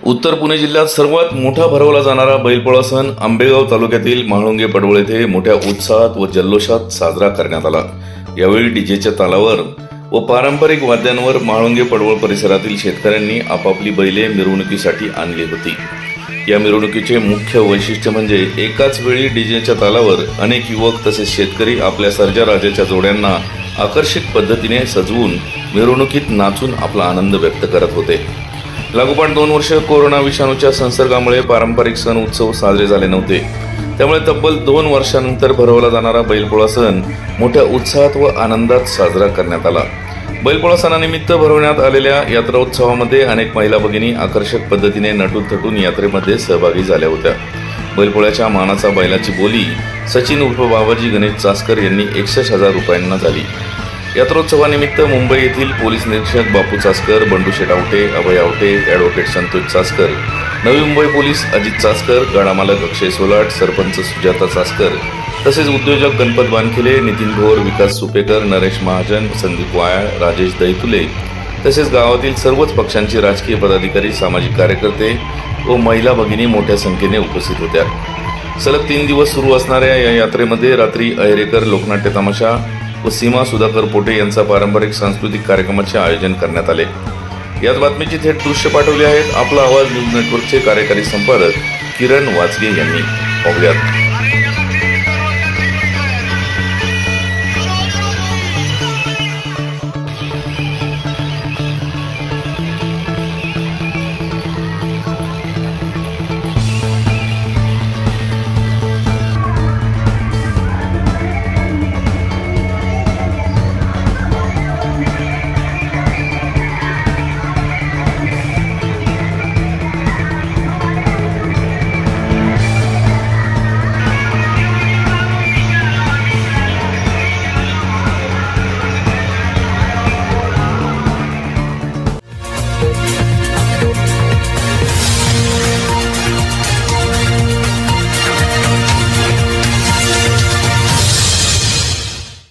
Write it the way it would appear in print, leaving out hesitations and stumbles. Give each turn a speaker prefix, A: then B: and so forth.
A: उत्तर पुणे जिल्ह्यात सर्वात मोठा भरवला जाणारा बैलपोळा सण आंबेगाव तालुक्यातील म्हाळुंगे पडवळ येथे मोठ्या उत्साहात व जल्लोषात साजरा करण्यात आला। यावेळी डीजेच्या तालावर व पारंपरिक वाद्यांवर म्हाळुंगे पडवळ परिसरातील शेतकऱ्यांनी आपापली बैले मिरवणुकीसाठी आणली होती। या मिरवणुकीचे मुख्य वैशिष्ट्य म्हणजे एकाच वेळी डीजेच्या तालावर अनेक युवक तसेच शेतकरी आपल्या सर्जा राजाच्या जोड्यांना आकर्षक पद्धतीने सजवून मिरवणुकीत नाचून आपला आनंद व्यक्त करत होते। लागोपाठ 2 वर्ष कोरोना विषाणूच्या संसर्गामुळे पारंपरिक सण उत्सव साजरे झाले नव्हते। त्यामुळे तब्बल 2 वर्षांनंतर भरवला जाणारा बैलपोळा सण मोठ्या उत्साहात व आनंदात साजरा करण्यात आला। बैलपोळा सणानिमित्त भरवण्यात आलेल्या यात्रोत्सवामध्ये अनेक महिला भगिनी आकर्षक पद्धतीने नटून थटून यात्रेमध्ये सहभागी झाल्या होत्या। बैलपोळ्याच्या मानाचा बैलाची बोली सचिन उर्फ बाबाजी गणेश चासकर यांनी 61,000 रुपयांना झाली। यात्रोत्सवानिमित्त मुंबई येथील पोलीस निरीक्षक बापू चासकर, बंडू शेट आवटे, अभय आवटे, ॲडव्होकेट संतोष चासकर, नवी मुंबई पोलीस अजित चासकर, गाडा मालक अक्षय सोलाट, सरपंच सुजाता चासकर तसेच उद्योजक गणपत वानखेले, नितीन भोर, विकास सुपेकर, नरेश महाजन, संदीप वायाळ, राजेश दैतुले तसेच गावातील सर्वच पक्षांचे राजकीय पदाधिकारी, सामाजिक कार्यकर्ते व महिला भगिनी मोठ्या संख्येने उपस्थित होत्या। सलग 3 दिवस सुरू असणाऱ्या या यात्रेमध्ये रात्री अहेरेकर लोकनाट्य तमाशा व सीमा सुधाकर पोटे यांचा पारंपरिक सांस्कृतिक कार्यक्रमाचे आयोजन करण्यात आले। याच बातमीची थेट दृश्य पाठवली आहेत आपला आवाज न्यूज नेटवर्कचे कार्यकारी संपादक किरण वाचगे यांनी। पाहुयात।